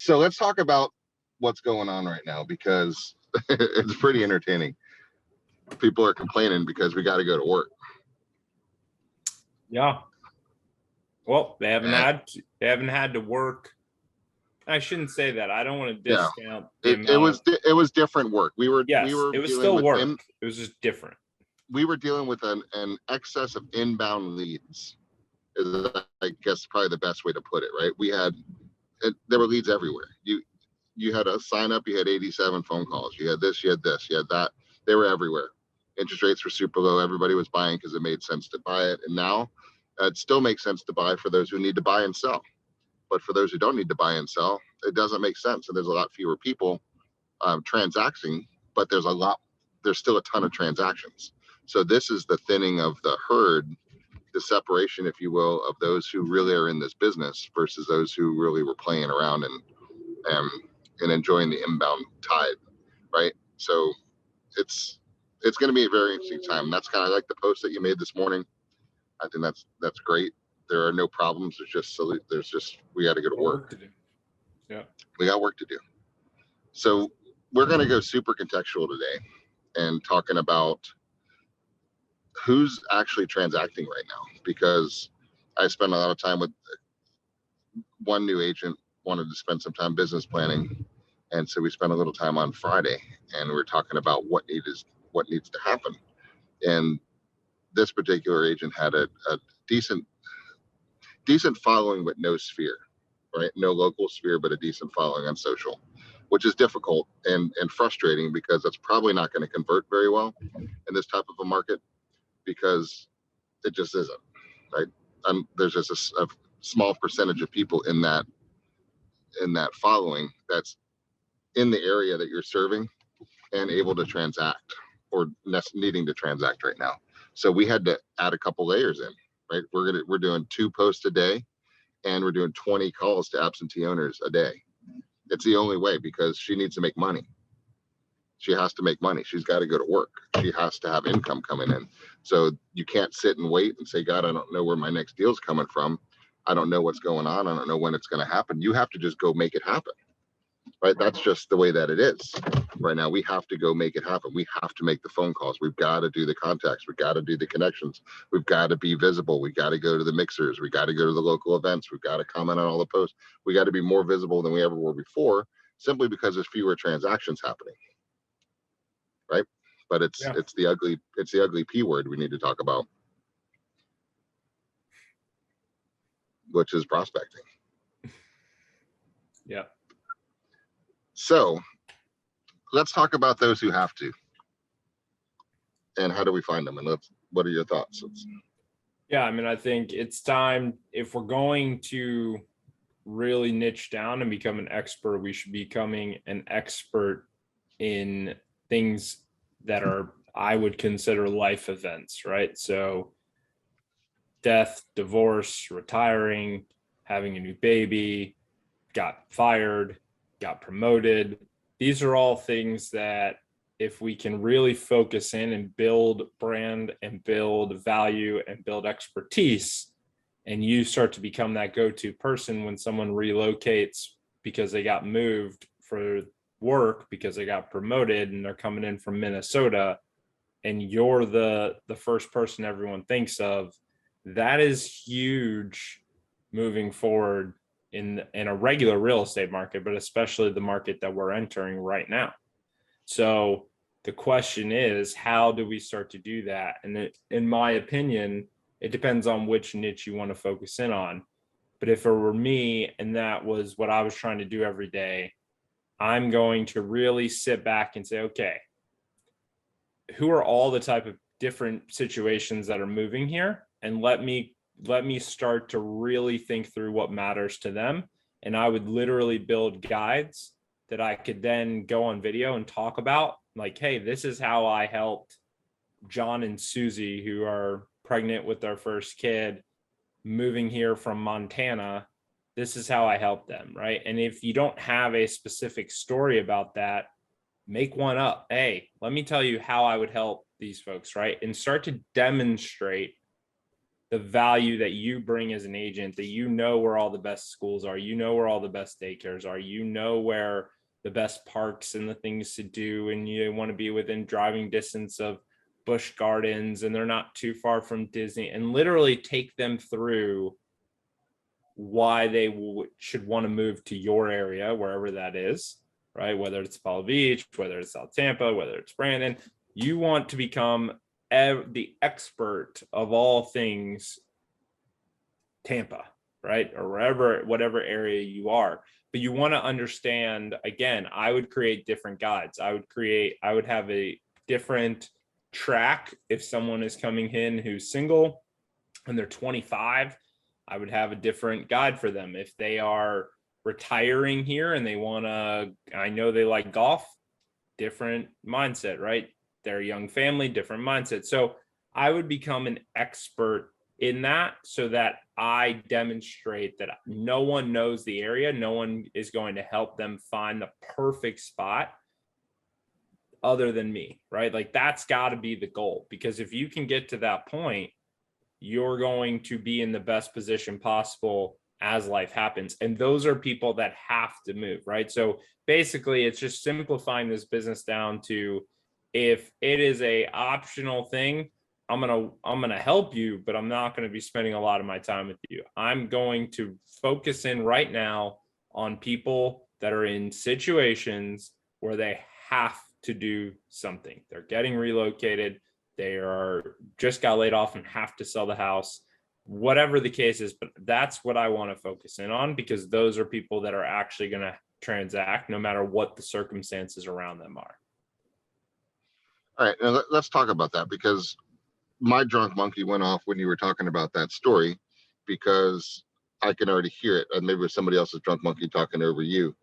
So let's talk about what's going on right now, because it's pretty entertaining. People are complaining because we got to go to work. Yeah. Well, they haven't had to work. I shouldn't say that. I don't want to discount it was different work. It was still work. It was just different. We were dealing with an excess of inbound leads, is I guess probably the best way to put it, right? There were leads everywhere. You had a sign up, you had 87 phone calls, you had this, you had that. They were everywhere. Interest rates were super low. Everybody was buying because it made sense to buy it. And now it still makes sense to buy for those who need to buy and sell. But for those who don't need to buy and sell, it doesn't make sense. And there's a lot fewer people transacting, but there's still a ton of transactions. So this is the thinning of the herd, the separation, if you will, of those who really are in this business versus those who really were playing around and enjoying the inbound tide, right? So it's going to be a very interesting time. That's kind of like the post that you made this morning. I think that's great. There are no problems. There's just we got to go to work. Yeah, we got work to do. So we're going to go super contextual today and talking about who's actually transacting right now, because I spend a lot of time with one new agent, wanted to spend some time business planning. And so we spent a little time on Friday and we're talking about what needs to happen. And this particular agent had a decent following, but no sphere, right? No local sphere, but a decent following on social, which is difficult and frustrating, because that's probably not going to convert very well in this type of a market, because it just isn't, right? There's just a small percentage of people in that following that's in the area that you're serving and able to transact or needing to transact right now. So we had to add a couple layers in, right? We're doing 2 posts a day, and we're doing 20 calls to absentee owners a day. It's the only way, because she needs to make money. She has to make money. She's got to go to work. She has to have income coming in. So you can't sit and wait and say, God, I don't know where my next deal's coming from. I don't know what's going on. I don't know when it's going to happen. You have to just go make it happen, right? That's just the way that it is right now. We have to go make it happen. We have to make the phone calls. We've got to do the contacts. We've got to do the connections. We've got to be visible. We got to go to the mixers. We got to go to the local events. We've got to comment on all the posts. We got to be more visible than we ever were before, simply because there's fewer transactions happening, right? But it's the ugly P word we need to talk about, which is prospecting. Yeah. So let's talk about those who have to, and how do we find them? And what are your thoughts? Yeah, I mean, I think it's time, if we're going to really niche down and become an expert, we should be becoming an expert in things that are, I would consider, life events, right? So death, divorce, retiring, having a new baby, got fired, got promoted. These are all things that, if we can really focus in and build brand and build value and build expertise, and you start to become that go-to person when someone relocates because they got moved for work, because they got promoted and they're coming in from Minnesota, and you're the first person everyone thinks of, that is huge moving forward in a regular real estate market, but especially the market that we're entering right now. So the question is, how do we start to do that? And in my opinion, it depends on which niche you want to focus in on. But if it were me and that was what I was trying to do every day, I'm going to really sit back and say, okay, who are all the type of different situations that are moving here? And let me start to really think through what matters to them. And I would literally build guides that I could then go on video and talk about, like, hey, this is how I helped John and Susie, who are pregnant with their first kid, moving here from Montana. This is how I helped them, right? And if you don't have a specific story about that, make one up. Hey, let me tell you how I would help these folks, right? And start to demonstrate the value that you bring as an agent, that you know where all the best schools are, you know where all the best daycares are, you know where the best parks and the things to do, and you want to be within driving distance of Busch Gardens, and they're not too far from Disney, and literally take them through why they should want to move to your area, wherever that is, right? Whether it's Apollo Beach, whether it's South Tampa, whether it's Brandon, you want to become the expert of all things Tampa, right? Or wherever, whatever area you are. But you want to understand, again, I would create different guides. I would have a different track if someone is coming in who's single and they're 25. I would have a different guide for them. If they are retiring here and they want to, I know they like golf, different mindset, right? They're a young family, different mindset. So I would become an expert in that, so that I demonstrate that no one knows the area. No one is going to help them find the perfect spot other than me, right? Like, that's got to be the goal, because if you can get to that point, you're going to be in the best position possible as life happens. And those are people that have to move, right? So basically, it's just simplifying this business down to, if it is a optional thing, I'm gonna help you, but I'm not going to be spending a lot of my time with you. I'm going to focus in right now on people that are in situations where they have to do something. They're getting relocated, they are just got laid off and have to sell the house, whatever the case is. But that's what I want to focus in on, because those are people that are actually going to transact no matter what the circumstances around them are. All right, now let's talk about that, because my drunk monkey went off when you were talking about that story, because I can already hear it. And maybe it was somebody else's drunk monkey talking over you,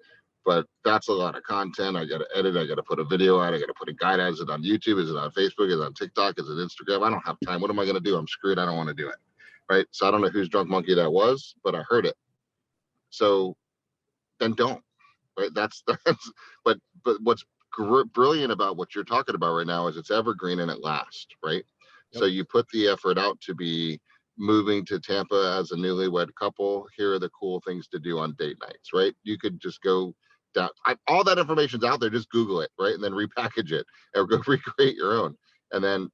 but that's a lot of content. I got to edit. I got to put a video out. I got to put a guide out. Is it on YouTube? Is it on Facebook? Is it on TikTok? Is it Instagram? I don't have time. What am I going to do? I'm screwed. I don't want to do it. Right. So I don't know whose drunk monkey that was, but I heard it. So then don't. Right. That's but what's brilliant about what you're talking about right now is it's evergreen and it lasts. Right. Yep. So you put the effort out to be moving to Tampa as a newlywed couple. Here are the cool things to do on date nights, right? You could just go down. All that information's out there. Just Google it, right? And then repackage it or go recreate your own. And then,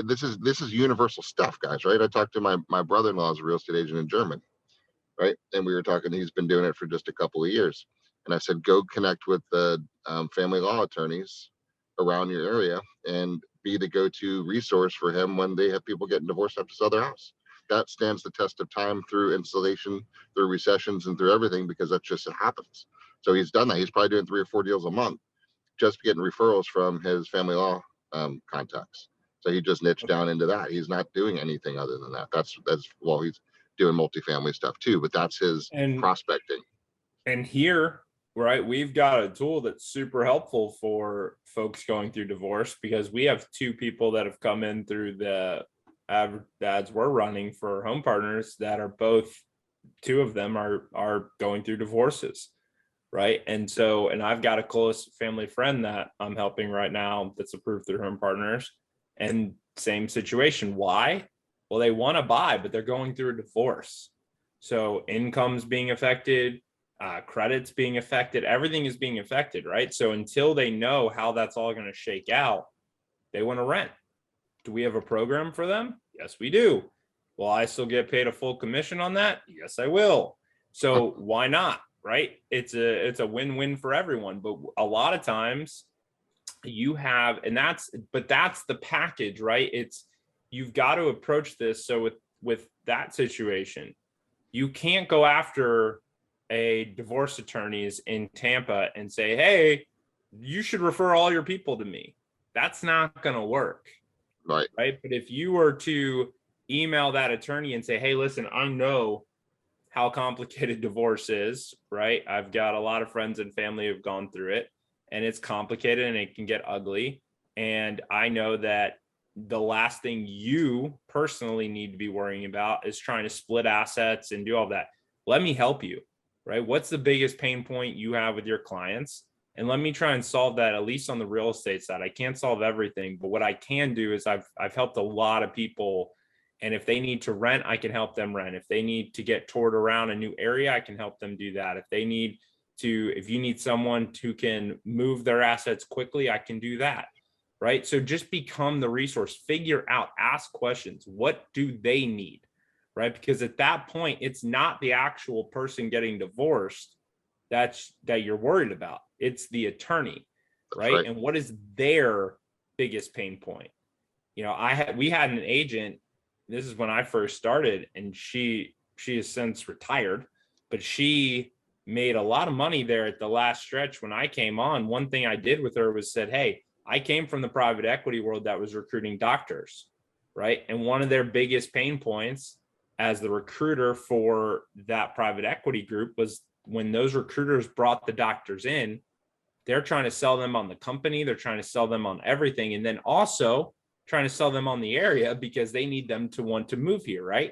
this is universal stuff, guys, right? I talked to my brother-in-law, is a real estate agent in Germany, right? And we were talking, he's been doing it for just a couple of years. And I said, go connect with the family law attorneys around your area and be the go-to resource for him when they have people getting divorced have to sell their house. That stands the test of time through installation, through recessions, and through everything, because that's just what happens. So he's done that. He's probably doing 3 or 4 deals a month, just getting referrals from his family law contacts. So he just niched down into that. He's not doing anything other than that. That's well, he's doing multifamily stuff too, but that's his prospecting. And here, right, we've got a tool that's super helpful for folks going through divorce, because we have 2 people that have come in through the ads we're running for home partners that are both, 2 of them are going through divorces, right? And I've got a close family friend that I'm helping right now that's approved through home partners, and same situation. Why? Well, they want to buy, but they're going through a divorce. So income's being affected, credit's being affected, everything is being affected, right? So until they know how that's all going to shake out, they want to rent. Do we have a program for them? Yes, we do. Will I still get paid a full commission on that? Yes, I will. So why not, right? It's a win-win for everyone. But a lot of times you have, that's the package, right? You've got to approach this. So with that situation, you can't go after a divorce attorneys in Tampa and say, hey, you should refer all your people to me. That's not going to work. Right. But if you were to email that attorney and say, hey, listen, I know how complicated divorce is, right? I've got a lot of friends and family who've gone through it, and it's complicated and it can get ugly. And I know that the last thing you personally need to be worrying about is trying to split assets and do all that. Let me help you, right? What's the biggest pain point you have with your clients? And let me try and solve that, at least on the real estate side. I can't solve everything, but what I can do is I've helped a lot of people And if they need to rent, I can help them rent. If they need to get toured around a new area, I can help them do that. If they need to, if you need someone who can move their assets quickly, I can do that. Right. So just become the resource, figure out, ask questions. What do they need? Right. Because at that point, it's not the actual person getting divorced that you're worried about. It's the attorney. Right. And what is their biggest pain point? You know, we had an agent. This is when I first started, and she has since retired, but she made a lot of money there at the last stretch when I came on. One thing I did with her was said, hey, I came from the private equity world that was recruiting doctors, right? And one of their biggest pain points as the recruiter for that private equity group was when those recruiters brought the doctors in, they're trying to sell them on the company, they're trying to sell them on everything, and then also trying to sell them on the area because they need them to want to move here, right?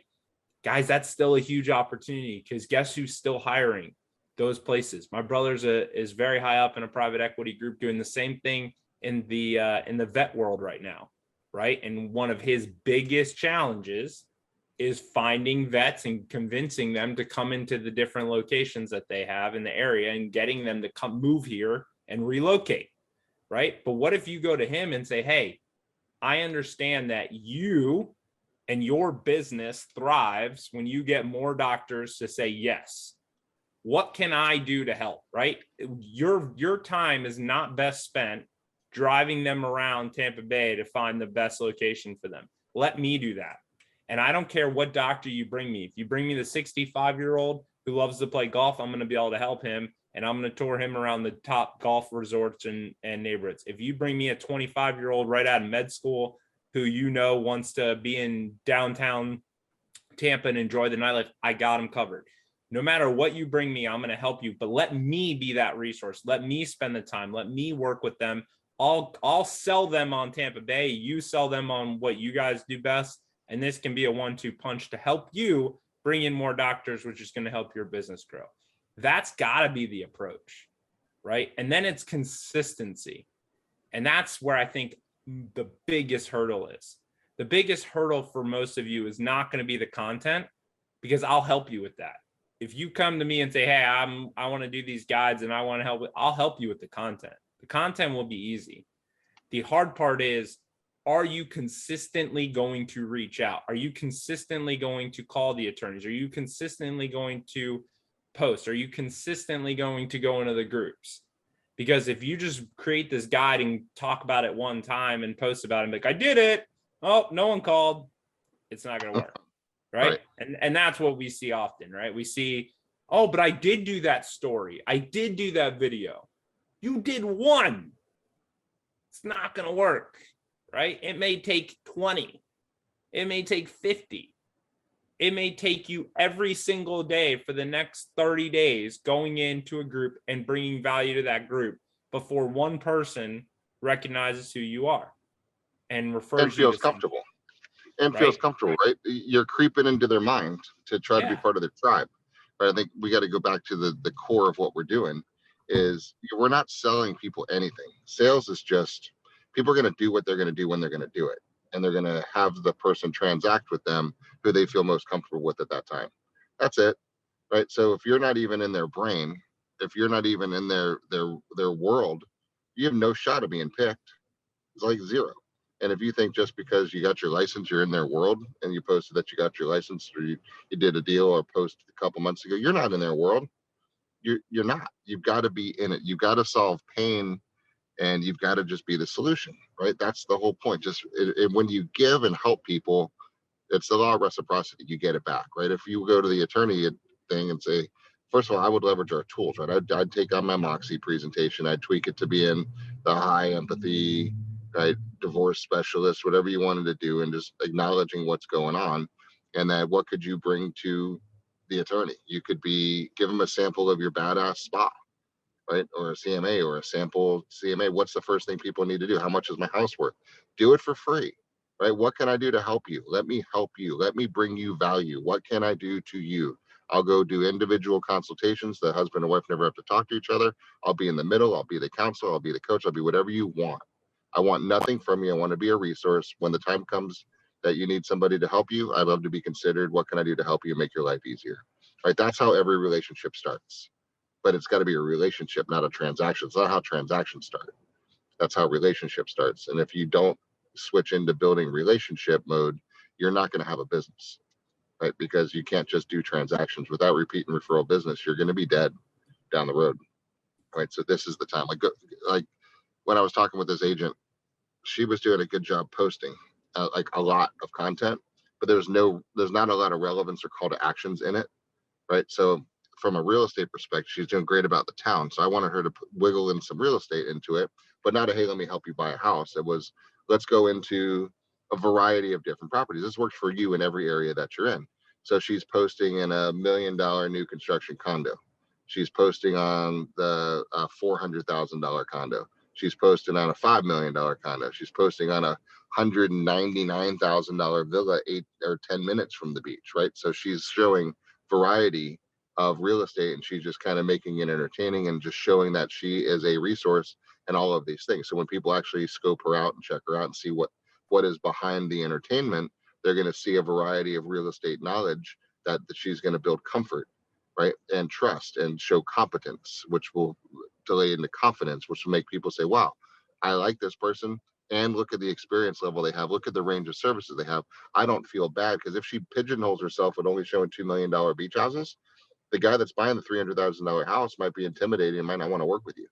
Guys, that's still a huge opportunity, because guess who's still hiring? Those places. My brother's is very high up in a private equity group doing the same thing in the vet world right now, right? And one of his biggest challenges is finding vets and convincing them to come into the different locations that they have in the area and getting them to come move here and relocate, right? But what if you go to him and say, hey, I understand that you and your business thrives when you get more doctors to say yes. What can I do to help, right? Your time is not best spent driving them around Tampa Bay to find the best location for them. Let me do that. And I don't care what doctor you bring me. If you bring me the 65-year-old who loves to play golf, I'm going to be able to help him. And I'm going to tour him around the top golf resorts and neighborhoods. If you bring me a 25-year-old right out of med school who you know wants to be in downtown Tampa and enjoy the nightlife, I got him covered. No matter what you bring me, I'm going to help you. But let me be that resource. Let me spend the time. Let me work with them. I'll sell them on Tampa Bay. You sell them on what you guys do best. And this can be a 1-2 punch to help you bring in more doctors, which is going to help your business grow. That's got to be the approach, right? And then it's consistency. And that's where I think the biggest hurdle is. The biggest hurdle for most of you is not going to be the content, because I'll help you with that. If you come to me and say, hey, I want to do these guides and I want to help, I'll help you with the content. The content will be easy. The hard part is, are you consistently going to reach out? Are you consistently going to call the attorneys? Are you consistently going to post? Are you consistently going to go into the groups? Because if you just create this guide and talk about it one time and post about it, like, I did it, oh, no one called, it's not going to work, right? And that's what we see often, right? We see, oh, but I did do that story. I did do that video. You did one. It's not going to work, right? It may take 20. It may take 50. It may take you every single day for the next 30 days going into a group and bringing value to that group before one person recognizes who you are and refers and feels comfortable. And right? feels comfortable, right? You're creeping into their mind to try to be part of their tribe. But I think we got to go back to the core of what we're doing is we're not selling people anything. Sales is just, people are going to do what they're going to do when they're going to do it. And they're going to have the person transact with them who they feel most comfortable with at that time. That's it, right? So if you're not even in their brain, if you're not even in their world, you have no shot of being picked. It's like zero. And if you think just because you got your license, you're in their world, and you posted that you got your license, or you did a deal or post a couple months ago, you're not in their world. You're not. You've got to be in it. You've got to solve pain, and you've got to just be the solution, right? That's the whole point. Just when you give and help people, it's the law of reciprocity. You get it back, right? If you go to the attorney thing and say, first of all, I would leverage our tools, right? I'd take on my Moxie presentation. I'd tweak it to be in the high empathy, right? Divorce specialist, whatever you wanted to do, and just acknowledging what's going on. And then what could you bring to the attorney? You could give them a sample of your badass spa, right? Or a CMA or a sample CMA. What's the first thing people need to do? How much is my house worth? Do it for free, right? What can I do to help you? Let me help you. Let me bring you value. What can I do to you? I'll go do individual consultations. The husband and wife never have to talk to each other. I'll be in the middle. I'll be the counselor. I'll be the coach. I'll be whatever you want. I want nothing from you. I want to be a resource. When the time comes that you need somebody to help you. I'd love to be considered. What can I do to help you make your life easier? Right? That's how every relationship starts. But it's got to be a relationship, not a transaction. It's not how transactions start. That's how relationship starts. And if you don't switch into building relationship mode, you're not going to have a business, right? Because you can't just do transactions without repeat and referral business. You're going to be dead down the road, right? So this is the time. Like when I was talking with this agent, she was doing a good job posting like a lot of content, but there's not a lot of relevance or call to actions in it, right? So from a real estate perspective, she's doing great about the town. So I wanted her to wiggle in some real estate into it, but not a, hey, let me help you buy a house. It was, let's go into a variety of different properties. This works for you in every area that you're in. So she's posting in a $1 million new construction condo. She's posting on the $400,000 condo. She's posting on a $5 million condo. She's posting on a $199,000 villa 8 or 10 minutes from the beach, right? So she's showing variety of real estate, and she's just kind of making it entertaining and just showing that she is a resource and all of these things. So when people actually scope her out and check her out and see what is behind the entertainment, they're going to see a variety of real estate knowledge that she's going to build comfort, right, and trust and show competence, which will delay into confidence, which will make people say, wow, I like this person. And look at the experience level they have. Look at the range of services they have. I don't feel bad, because if she pigeonholes herself at only showing $2 million beach houses, the guy that's buying the $300,000 house might be intimidated and might not want to work with you,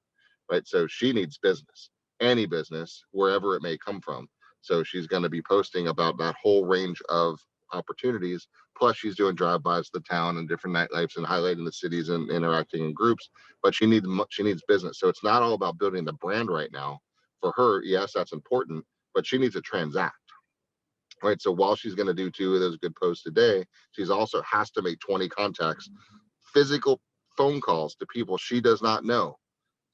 right? So she needs business, any business, wherever it may come from. So she's going to be posting about that whole range of opportunities. Plus, she's doing drive-bys to the town and different nightlights and highlighting the cities and interacting in groups. But she needs business. So it's not all about building the brand right now. For her, yes, that's important, but she needs to transact, right? So while she's going to do 2 of those good posts a day, she's also has to make 20 contacts, physical phone calls to people she does not know,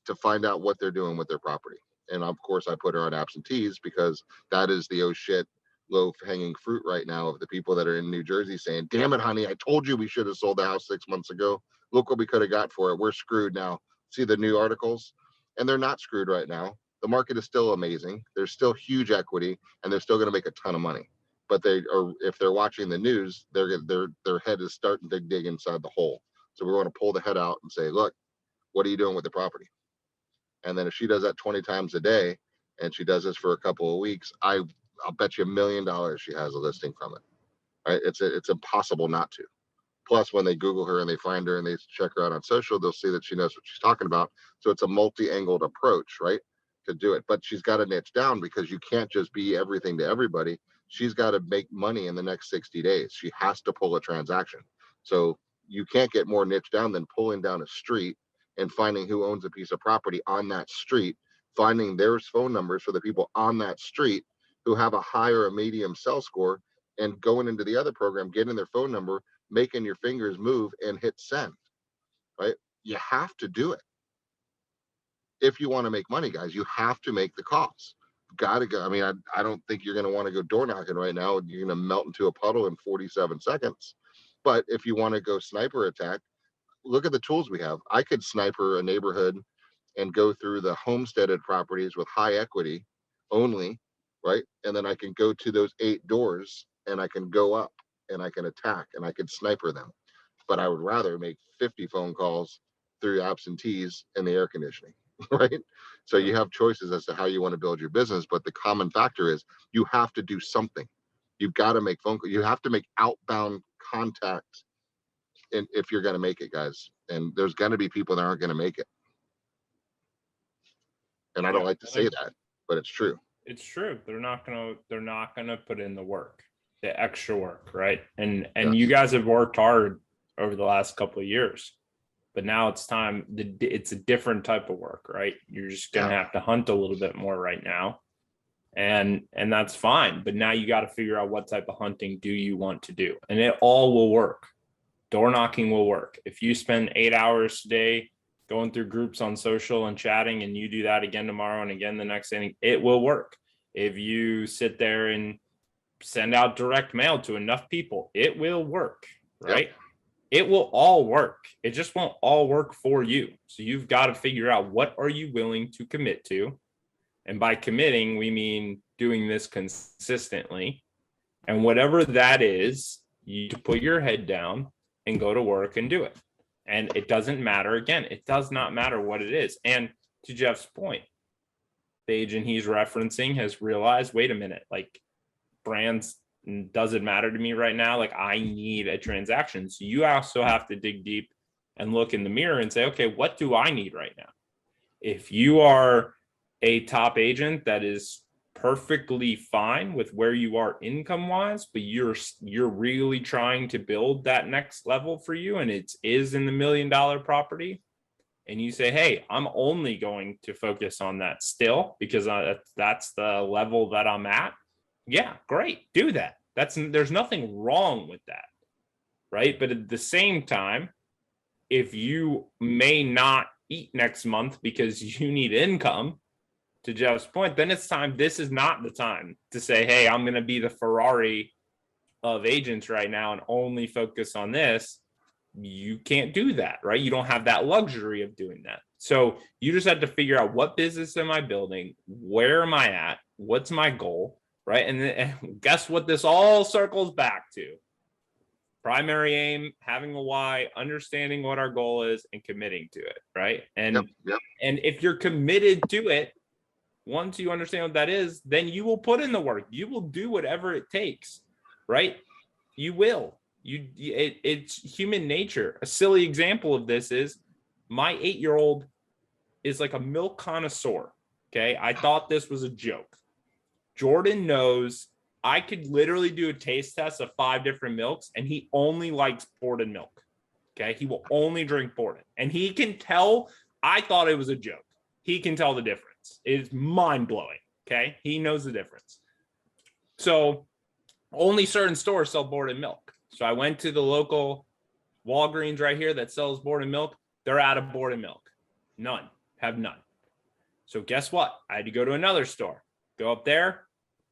to find out what they're doing with their property. And of course, I put her on absentees, because that is the oh shit low hanging fruit right now of the people that are in New Jersey saying, damn it, honey, I told you we should have sold the house 6 months ago. Look what we could have got for it. We're screwed now. See the new articles? And they're not screwed right now. The market is still amazing. There's still huge equity, and they're still going to make a ton of money. But they are, if they're watching the news, their head is starting to dig inside the hole. So we want to pull the head out and say, look, what are you doing with the property? And then if she does that 20 times a day, and she does this for a couple of weeks, I'll bet you $1 million she has a listing from it. Right? It's impossible not to. Plus, when they Google her and they find her and they check her out on social, they'll see that she knows what she's talking about. So it's a multi-angled approach, right, to do it. But she's got to niche down, because you can't just be everything to everybody. She's got to make money in the next 60 days. She has to pull a transaction. So you can't get more niche down than pulling down a street and finding who owns a piece of property on that street, finding their phone numbers for the people on that street who have a high or a medium sell score, and going into the other program, getting their phone number, making your fingers move and hit send, right? You have to do it. If you want to make money, guys, you have to make the calls. Gotta go. I mean, I don't think you're going to want to go door knocking right now. You're going to melt into a puddle in 47 seconds. But if you want to go sniper attack, look at the tools we have. I could sniper a neighborhood and go through the homesteaded properties with high equity only, right? And then I can go to those 8 doors and I can go up and I can attack and I can sniper them. But I would rather make 50 phone calls through absentees and the air conditioning, right? So you have choices as to how you want to build your business, but the common factor is you have to do something. You've got to make phone calls. You have to make outbound contact, and if you're going to make it, guys. And there's going to be people that aren't going to make it. And I don't like to say that, but it's true. It's true. They're not gonna put in the work, the extra work, right? And yes, you guys have worked hard over the last couple of years, but now it's time. It's a different type of work, right? You're just gonna have to hunt a little bit more right now, and that's fine. But now you got to figure out what type of hunting do you want to do, and it all will work. Door knocking will work if you spend 8 hours a day going through groups on social and chatting, and you do that again tomorrow and again the next inning, it will work. If you sit there and send out direct mail to enough people, it will work, right? Yep. It will all work. It just won't all work for you. So you've got to figure out, what are you willing to commit to? And by committing, we mean doing this consistently. And whatever that is, you put your head down and go to work and do it. And it doesn't matter. Again, it does not matter what it is. And to Jeff's point, the agent he's referencing has realized, wait a minute, like brands doesn't matter to me right now. Like I need a transaction. So you also have to dig deep and look in the mirror and say, okay, what do I need right now? If you are a top agent that is perfectly fine with where you are income wise, but you're really trying to build that next level for you, and it is in the $1 million property, and you say, hey, I'm only going to focus on that still because that's the level that I'm at. Yeah, great, do that. There's nothing wrong with that, right? But at the same time, if you may not eat next month because you need income, to Jeff's point, then it's time. This is not the time to say, hey, I'm going to be the Ferrari of agents right now and only focus on this. You can't do that, right? You don't have that luxury of doing that. So you just have to figure out, what business am I building? Where am I at? What's my goal, right? And then, guess what this all circles back to? Primary aim, having a why, understanding what our goal is, and committing to it, right? And and if you're committed to it, once you understand what that is, then you will put in the work. You will do whatever it takes, right? You will. It's human nature. A silly example of this is my 8-year-old is like a milk connoisseur. Okay, I thought this was a joke. Jordan knows I could literally do a taste test of 5 different milks, and he only likes Borden milk. Okay, he will only drink Borden, and he can tell. I thought it was a joke. He can tell the difference. It's mind-blowing. Okay, he knows the difference. So only certain stores sell Borden milk. So I went to the local Walgreens right here that sells Borden milk. They're out of Borden milk. None. Have none. So guess what? I had to go to another store. Go up there.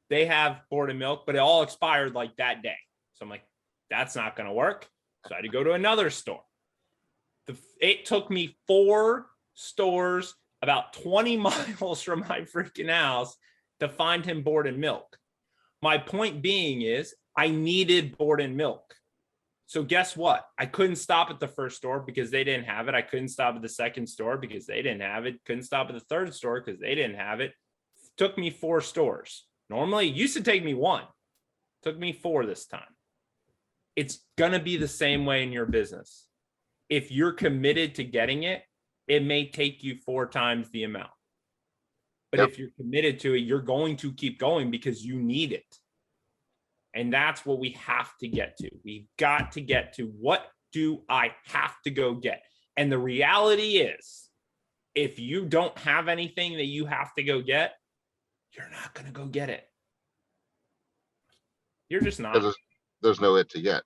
They have Borden milk, but it all expired like that day. So I'm like, that's not going to work. So I had to go to another store. It took me 4 stores about 20 miles from my freaking house to find him Borden milk. My point being is I needed Borden milk. So guess what? I couldn't stop at the first store because they didn't have it. I couldn't stop at the second store because they didn't have it. Couldn't stop at the third store because they didn't have it. Took me 4 stores. Normally, it used to take me 1. Took me 4 this time. It's going to be the same way in your business. If you're committed to getting it, it may take you 4 times the amount. But if you're committed to it, you're going to keep going because you need it. And that's what we have to get to. We've got to get to, what do I have to go get? And the reality is, if you don't have anything that you have to go get, you're not going to go get it. You're just not. There's no it to get.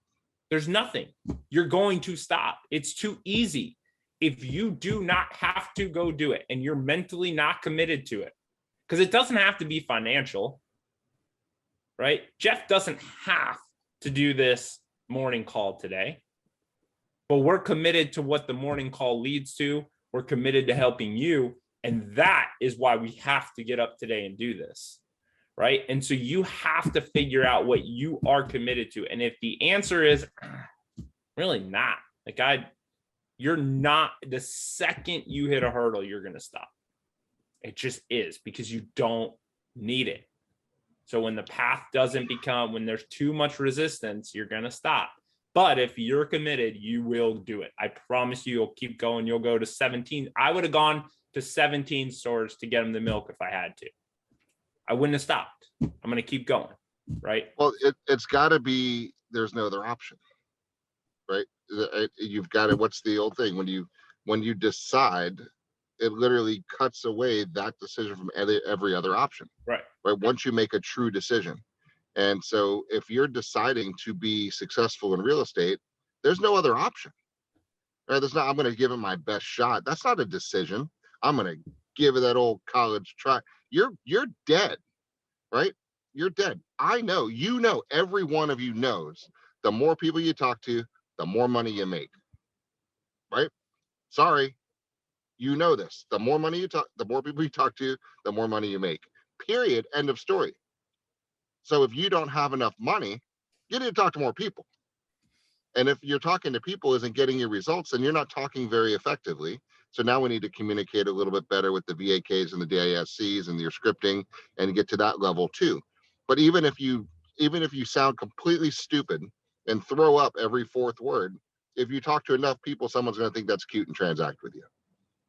There's nothing. You're going to stop. It's too easy. If you do not have to go do it and you're mentally not committed to it, because it doesn't have to be financial, right? Jeff doesn't have to do this morning call today, but we're committed to what the morning call leads to. We're committed to helping you. And that is why we have to get up today and do this, right? And so you have to figure out what you are committed to. And if the answer is really not, you're not, the second you hit a hurdle, you're going to stop. It just is, because you don't need it. So when the path doesn't become, when there's too much resistance, you're going to stop. But if you're committed, you will do it. I promise you, you'll keep going. You'll go to 17. I would have gone to 17 stores to get them the milk if I had to. I wouldn't have stopped. I'm going to keep going, right? Well, it's got to be, there's no other option, right? You've got to, what's the old thing? When you decide, it literally cuts away that decision from every other option. Right. Once you make a true decision. And so if you're deciding to be successful in real estate, there's no other option. Right? There's not, I'm going to give it my best shot. That's not a decision. I'm going to give it that old college try. You're dead, right? You're dead. I know, every one of you knows, the more people you talk to, the more money you make, right? Sorry. You know this. The more money you talk, the more people you talk to, the more money you make. Period. End of story. So if you don't have enough money, you need to talk to more people. And if you're talking to people isn't getting you results, then you're not talking very effectively. So now we need to communicate a little bit better with the VAKs and the DISCs and your scripting and get to that level too. But even if you sound completely stupid and throw up every fourth word, if you talk to enough people, someone's going to think that's cute and transact with you.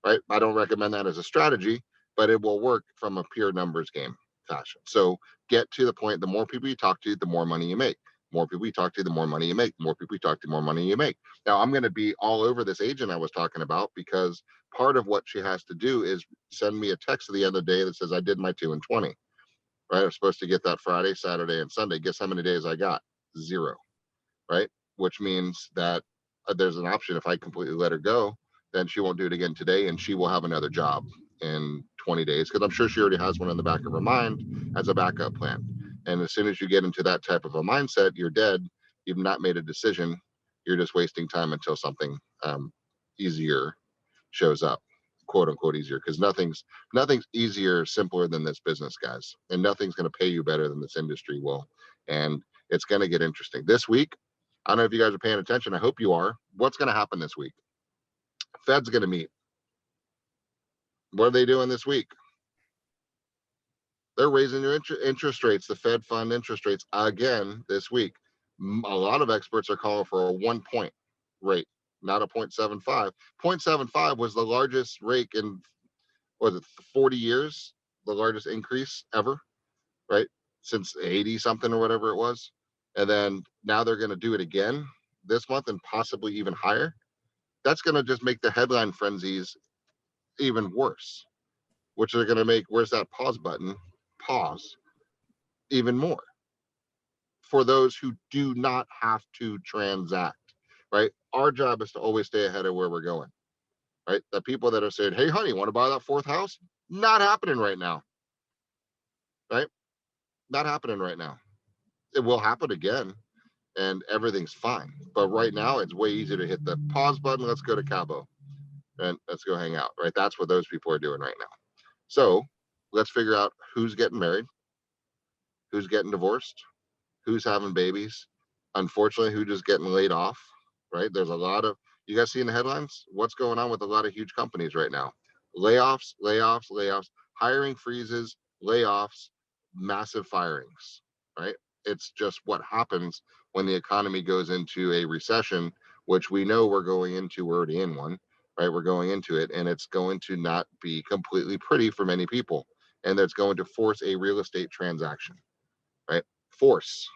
Right? I don't recommend that as a strategy, but it will work from a pure numbers game fashion. So get to the point, the more people you talk to, the more money you make. More people you talk to, the more money you make. More people you talk to, the more money you make. Now, I'm going to be all over this agent I was talking about because part of what she has to do is send me a text at the end of the day that says, I did my 2 and 20. Right? I'm supposed to get that Friday, Saturday, and Sunday. Guess how many days I got? 0. Right? Which means that there's an option. If I completely let her go, then she won't do it again today and she will have another job in 20 days because I'm sure she already has one in the back of her mind as a backup plan. And as soon as you get into that type of a mindset, you're dead. You've not made a decision. You're just wasting time until something easier shows up, quote unquote easier, because nothing's easier, simpler than this business, guys. And nothing's going to pay you better than this industry will. And it's going to get interesting. This week, I don't know if you guys are paying attention. I hope you are. What's going to happen this week? Fed's going to meet. What are they doing this week? They're raising your interest rates, the Fed fund interest rates again this week. A lot of experts are calling for a 1 point rate, not a 0.75. 0.75 was the largest rate in, was it 40 years? The largest increase ever, right? Since 80 something or whatever it was. And then now they're going to do it again this month and possibly even higher. That's going to just make the headline frenzies even worse, which are going to make, where's that pause button? Pause even more for those who do not have to transact, right? Our job is to always stay ahead of where we're going, right? The people that are saying, hey, honey, want to buy that 4th house? Not happening right now, right? Not happening right now. It will happen again and everything's fine. But right now, it's way easier to hit the pause button. Let's go to Cabo and let's go hang out, right? That's what those people are doing right now. So let's figure out who's getting married, who's getting divorced, who's having babies, unfortunately, who's just getting laid off, right? There's a lot of, you guys see in the headlines, what's going on with a lot of huge companies right now? Layoffs, layoffs, layoffs, hiring freezes, layoffs, massive firings, right? It's just what happens when the economy goes into a recession, which we know we're going into, we're already in one, right? We're going into it, and it's going to not be completely pretty for many people. And that's going to force a real estate transaction, right? Force,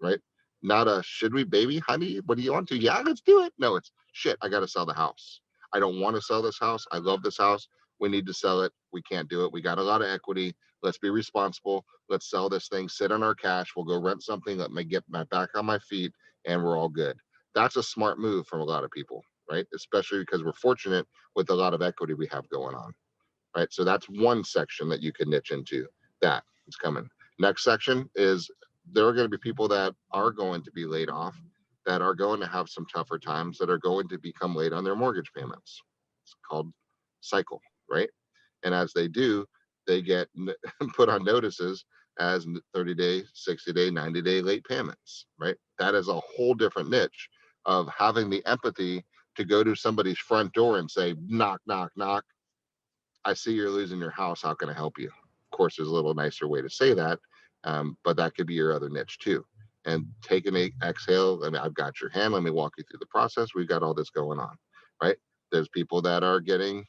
right? Not a should we, baby, honey? What do you want to? Yeah, let's do it. No, it's shit. I got to sell the house. I don't want to sell this house. I love this house. We need to sell it. We can't do it. We got a lot of equity. Let's be responsible. Let's sell this thing, sit on our cash. We'll go rent something. Let me get my back on my feet, and we're all good. That's a smart move from a lot of people, right? Especially because we're fortunate with a lot of equity we have going on, right? So that's one section that you can niche into. That is coming. Next section is there are going to be people that are going to be laid off, that are going to have some tougher times, that are going to become late on their mortgage payments. It's called cycle, right? And as they do, they get put on notices as 30-day, 60-day, 90-day late payments, right? That is a whole different niche of having the empathy to go to somebody's front door and say, knock, knock, knock. I see you're losing your house. How can I help you? Of course, there's a little nicer way to say that, but that could be your other niche too. And take an exhale. I mean, I've got your hand. Let me walk you through the process. We've got all this going on, right? There's people that are getting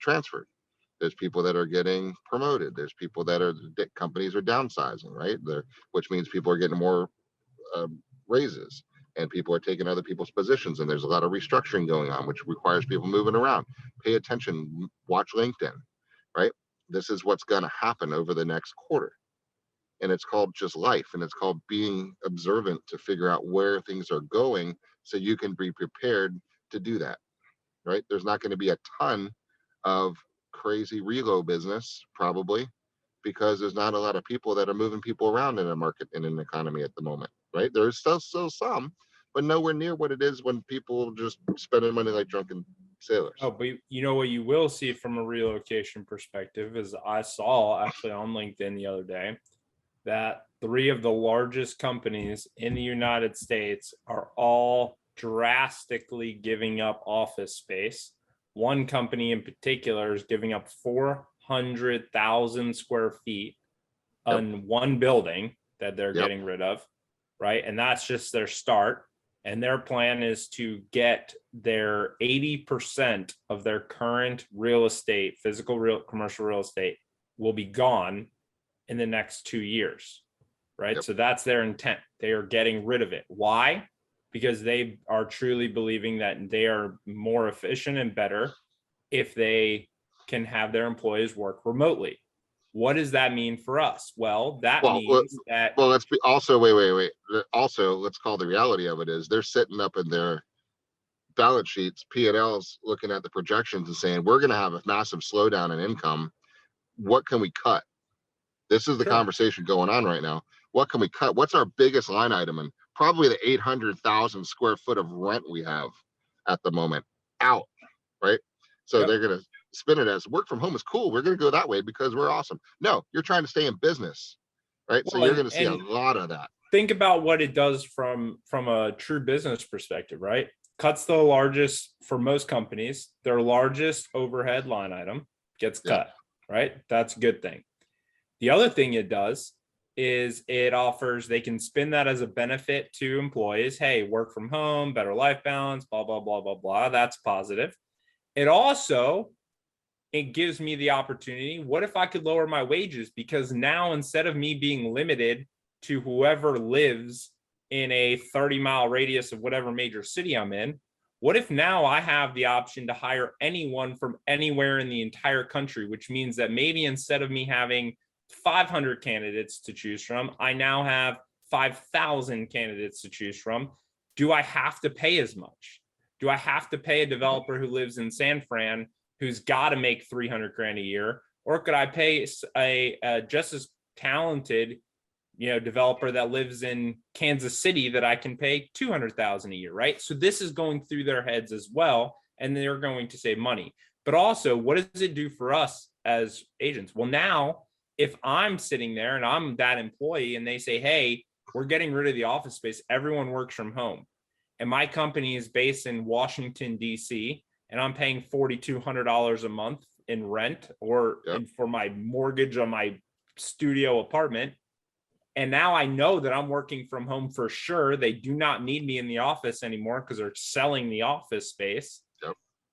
transferred. There's people that are getting promoted. There's people that are, companies are downsizing, right? Which means people are getting more raises and people are taking other people's positions. And there's a lot of restructuring going on, which requires people moving around. Pay attention, watch LinkedIn, right? This is what's going to happen over the next quarter. And it's called just life. And it's called being observant to figure out where things are going so you can be prepared to do that, right? There's not going to be a ton of crazy reload business probably because there's not a lot of people that are moving people around in a market, in an economy at the moment, right? There's still some, but nowhere near what it is when people just spending money like drunken sailors. Oh, but you know what you will see from a relocation perspective is I saw actually on LinkedIn the other day, that 3 of the largest companies in the United States are all drastically giving up office space. One company in particular is giving up 400,000 square feet on one building that they're getting rid of, right? And that's just their start. And their plan is to get their 80% of their current real estate, commercial real estate, will be gone in the next 2 years, right? So that's their intent. They are getting rid of it. Why? Because they are truly believing that they are more efficient and better if they can have their employees work remotely. What does that mean for us? Well, that means that. Well, let's be also, wait. Also, let's call the reality of it is they're sitting up in their balance sheets, P&Ls, looking at the projections and saying, we're going to have a massive slowdown in income. What can we cut? This is the conversation going on right now. What can we cut? What's our biggest line item? And probably the 800,000 square foot of rent we have at the moment out, right? So they're going to spin it as work from home is cool. We're going to go that way because we're awesome. No, you're trying to stay in business, right? So you're going to see a lot of that. Think about what it does from a true business perspective, right? Cuts the largest, for most companies, their largest overhead line item gets cut, right? That's a good thing. The other thing it does is it offers, they can spin that as a benefit to employees. Hey, work from home, better life balance, blah, blah, blah, blah, blah. That's positive. It also, it gives me the opportunity. What if I could lower my wages? Because now, instead of me being limited to whoever lives in a 30-mile radius of whatever major city I'm in, what if now I have the option to hire anyone from anywhere in the entire country, which means that maybe instead of me having 500 candidates to choose from, I now have 5,000 candidates to choose from. Do I have to pay as much? Do I have to pay a developer who lives in San Fran who's got to make 300 grand a year? Or could I pay a just as talented, developer that lives in Kansas City that I can pay 200,000 a year, right? So this is going through their heads as well, and they're going to save money. But also, what does it do for us as agents? Well, now, if I'm sitting there and I'm that employee and they say, hey, we're getting rid of the office space, everyone works from home, and my company is based in Washington, D.C., and I'm paying $4,200 a month in rent or for my mortgage on my studio apartment, and now I know that I'm working from home for sure. They do not need me in the office anymore because they're selling the office space.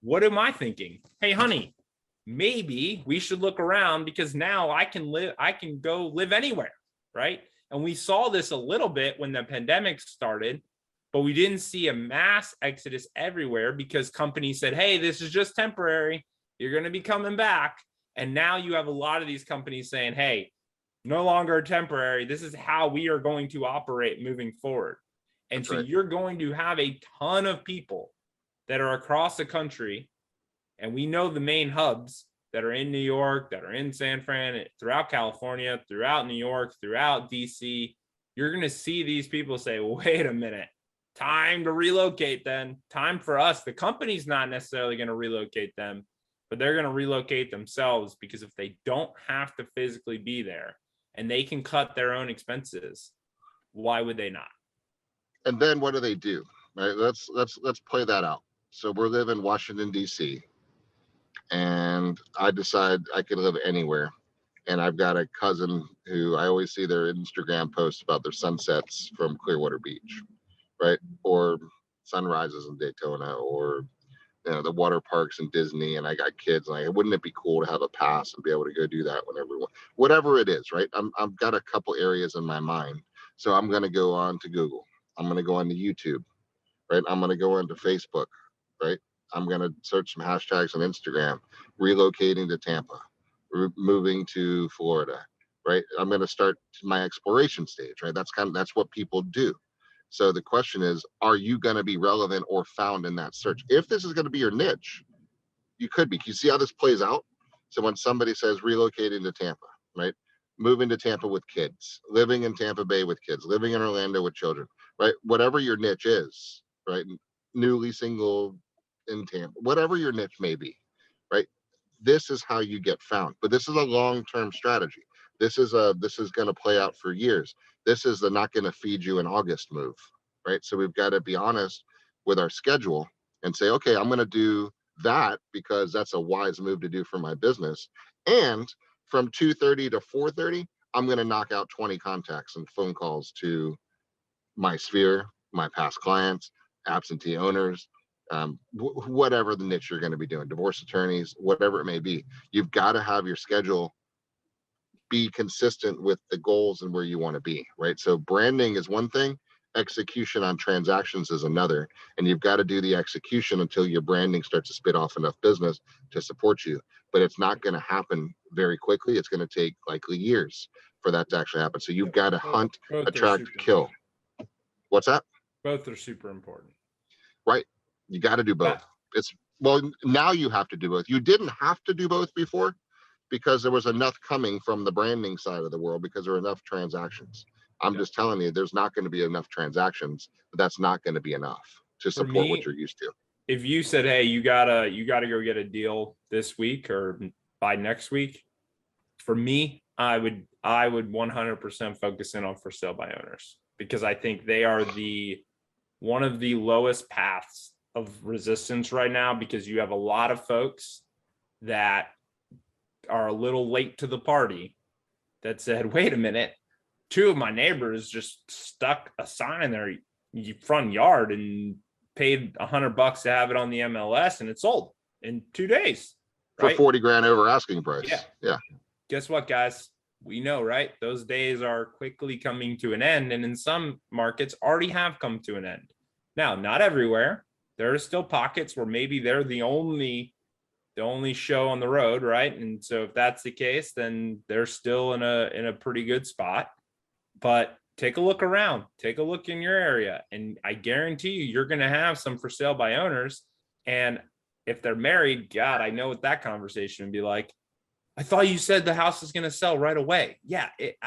What am I thinking? Hey, honey, maybe we should look around because now I can go live anywhere, right? And we saw this a little bit when the pandemic started, but we didn't see a mass exodus everywhere because companies said, hey, this is just temporary. You're going to be coming back. And now you have a lot of these companies saying, hey, no longer temporary. This is how we are going to operate moving forward. And so you're going to have a ton of people that are across the country. And we know the main hubs that are in New York, that are in San Fran, throughout California, throughout New York, throughout DC. You're going to see these people say, wait a minute, time to relocate then. Time for us. The company's not necessarily going to relocate them, but they're going to relocate themselves, because if they don't have to physically be there and they can cut their own expenses, why would they not? And then what do? Right? Let's play that out. So we're living in Washington, D.C., and I decide I could live anywhere. And I've got a cousin who I always see their Instagram posts about their sunsets from Clearwater Beach, right? Or sunrises in Daytona, or the water parks in Disney. And I got kids, and wouldn't it be cool to have a pass and be able to go do that whenever, whatever it is, right? I've got a couple areas in my mind. So I'm going to go on to Google. I'm going to go on to YouTube, right? I'm going to go onto Facebook, right? I'm going to search some hashtags on Instagram, relocating to Tampa, moving to Florida, right? I'm going to start my exploration stage, right? That's what people do. So the question is, are you going to be relevant or found in that search? If this is going to be your niche, you could be. Can you see how this plays out? So when somebody says relocating to Tampa, right? Moving to Tampa with kids, living in Tampa Bay with kids, living in Orlando with children, right? Whatever your niche is, right? Newly single in Tampa, whatever your niche may be, right? This is how you get found. But this is a long-term strategy. This is going to play out for years. This is the not going to feed you in August move, right? So we've got to be honest with our schedule and say, okay, I'm going to do that because that's a wise move to do for my business. And from 2:30 to 4:30, I'm going to knock out 20 contacts and phone calls to my sphere, my past clients, absentee owners, whatever the niche you're going to be doing, divorce attorneys, whatever it may be. You've got to have your schedule be consistent with the goals and where you want to be, right? So branding is one thing, execution on transactions is another. And you've got to do the execution until your branding starts to spit off enough business to support you. But it's not going to happen very quickly. It's going to take likely years for that to actually happen. So you've got to hunt, attract, kill. What's that? Both are super important. Right. You got to do both. It's, well, now you have to do both. You didn't have to do both before because there was enough coming from the branding side of the world because there were enough transactions. I'm just telling you, there's not going to be enough transactions, but that's not going to be enough to support what you're used to. If you said, hey, you gotta go get a deal this week or by next week, for me, I would 100% focus in on for sale by owners, because I think they are one of the lowest paths of resistance right now, because you have a lot of folks that are a little late to the party that said, wait a minute, 2 of my neighbors just stuck a sign in their front yard and paid $100 to have it on the MLS, and it sold in 2 days, right? For 40 grand over asking price. Yeah. Guess what, guys? We know, right? Those days are quickly coming to an end, and in some markets already have come to an end. Now, not everywhere. There are still pockets where maybe they're the only show on the road, right? And so if that's the case, then they're still in a pretty good spot. But take a look around, take a look in your area, and I guarantee you're going to have some for sale by owners. And if they're married, God, I know what that conversation would be like. I thought you said the house is going to sell right away. Yeah, it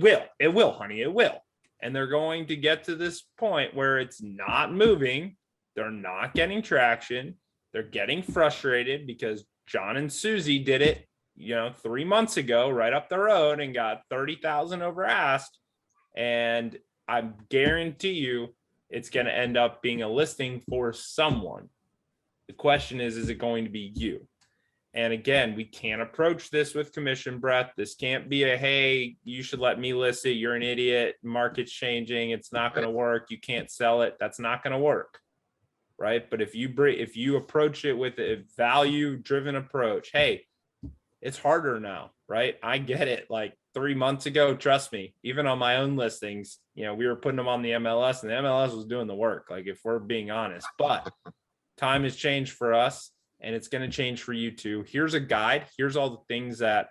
will, honey, it will. And they're going to get to this point where it's not moving. They're not getting traction. They're getting frustrated because John and Susie did it, 3 months ago, right up the road, and got 30,000 over asked. And I guarantee you it's going to end up being a listing for someone. The question is it going to be you? And again, we can't approach this with commission breath. This can't be a, hey, you should let me list it. You're an idiot. Market's changing. It's not going to work. You can't sell it. That's not going to work. Right. But if you approach it with a value driven approach, hey, it's harder now. Right. I get it. Like 3 months ago, trust me, even on my own listings, we were putting them on the MLS, and the MLS was doing the work. Like, if we're being honest, but time has changed for us, and it's going to change for you too. Here's a guide. Here's all the things that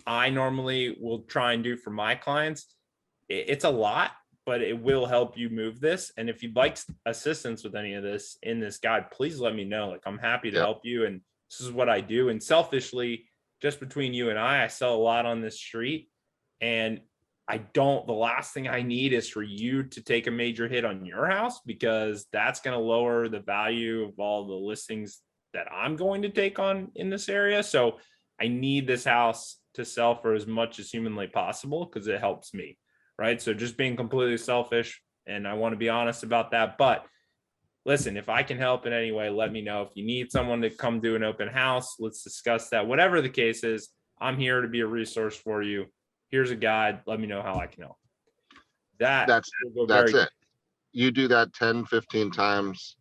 I normally will try and do for my clients. It's a lot, but it will help you move this. And if you'd like assistance with any of this in this guide, please let me know. Like, I'm happy to help you. And this is what I do. And selfishly, just between you and I sell a lot on this street. And the last thing I need is for you to take a major hit on your house, because that's going to lower the value of all the listings that I'm going to take on in this area. So I need this house to sell for as much as humanly possible, because it helps me, right? So just being completely selfish, and I want to be honest about that. But listen, if I can help in any way, let me know. If you need someone to come do an open house, let's discuss that. Whatever the case is, I'm here to be a resource for you. Here's a guide. Let me know how I can help. That's it. You do that 10, 15 times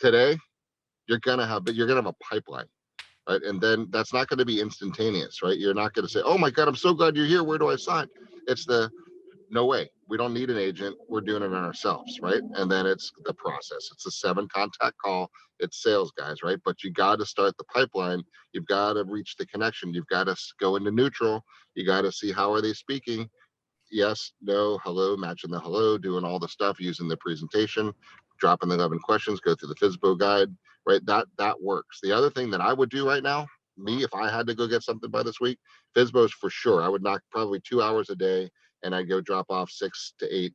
today, you're gonna have a pipeline, right? And then that's not going to be instantaneous, right? You're not going to say, oh my God, I'm so glad you're here. Where do I sign? It's no way. We don't need an agent. We're doing it on ourselves, right? And then it's the process. It's a 7 contact call. It's sales guys, right? But you got to start the pipeline. You've got to reach the connection. You've got to go into neutral. You got to see how are they speaking. Yes, no, hello, matching the hello, doing all the stuff, using the presentation, dropping the 11 questions, go through the FSBO guide, right? That works. The other thing that I would do right now, if I had to go get something by this week, FSBO's for sure. I would knock probably 2 hours a day, and I'd go drop off 6 to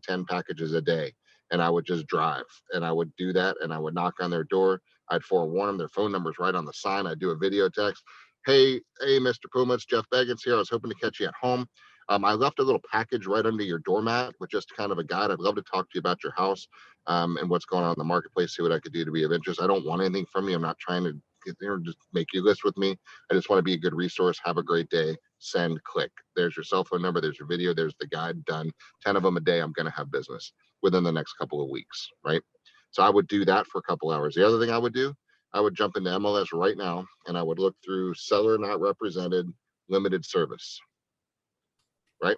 10 packages a day. And I would just drive, and I would do that, and I would knock on their door. I'd forewarn them. Their phone number's right on the sign. I'd do a video text. Hey, Mr. Puma, it's Jeff Beggins here. I was hoping to catch you at home. I left a little package right under your doormat with just kind of a guide. I'd love to talk to you about your house and what's going on in the marketplace, see what I could do to be of interest. I don't want anything from you. I'm not trying to get there and just make you list with me. I just want to be a good resource. Have a great day. Send, click. There's your cell phone number. There's your video. There's the guide. Done. 10 of them a day. I'm going to have business within the next couple of weeks, right? So I would do that for a couple hours. The other thing I would do, I would jump into MLS right now and I would look through seller not represented limited service, right?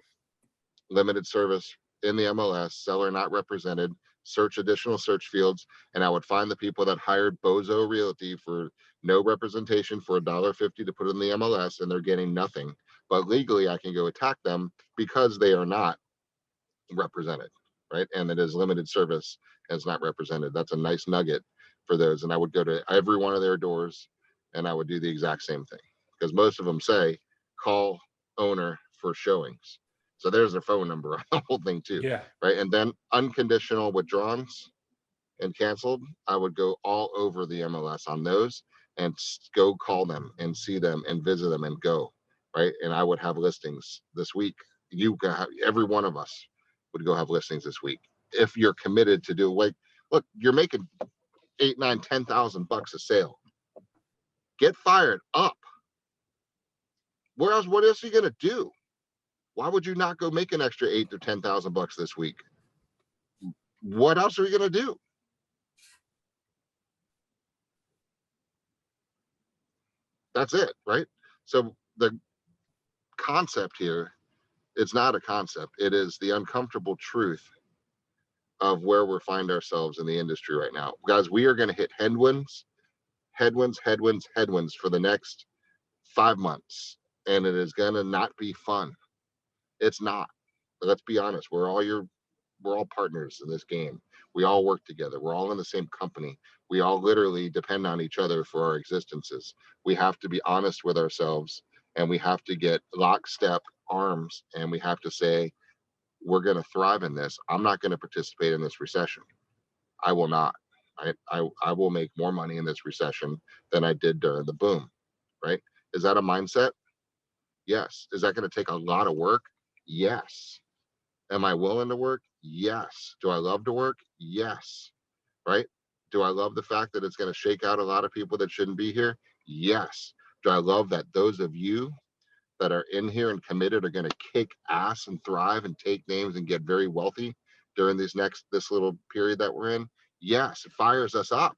Limited service in the MLS, seller not represented, search additional search fields, and I would find the people that hired Bozo Realty for no representation for $1.50 to put in the MLS and they're getting nothing. But legally, I can go attack them because they are not represented, right? And it is limited service and it's not represented. That's a nice nugget for those. And I would go to every one of their doors and I would do the exact same thing because most of them say call owner for showings. So there's their phone number on the whole thing too, Yeah. right? And then unconditional withdrawals and canceled, I would go all over the MLS on those and go call them and see them and visit them and go, right? And I would have listings this week. You got every one of us would go have listings this week if you're committed to do. Like, look, you're making 8, 9, 10,000 bucks a sale. Get fired up. Where else? What else are you gonna do? Why would you not go make an extra 8 to 10,000 bucks this week? What else are you gonna do? That's it, right? So the concept here, it's not a concept. It is the uncomfortable truth of where we find ourselves in the industry right now. Guys, we are going to hit headwinds, headwinds, headwinds, headwinds for the next 5 months. And it is going to not be fun. It's not. But let's be honest. We're all partners in this game. We all work together. We're all in the same company. We all literally depend on each other for our existences. We have to be honest with ourselves and we have to get lockstep arms and we have to say, we're going to thrive in this. I'm not going to participate in this recession. I will not. I will make more money in this recession than I did during the boom, right? Is that a mindset? Yes. Is that going to take a lot of work? Yes. Am I willing to work? Yes. Do I love to work? Yes. Right? Do I love the fact that it's going to shake out a lot of people that shouldn't be here? Yes. Do I love that those of you that are in here and committed are going to kick ass and thrive and take names and get very wealthy during this little period that we're in? Yes. It fires us up,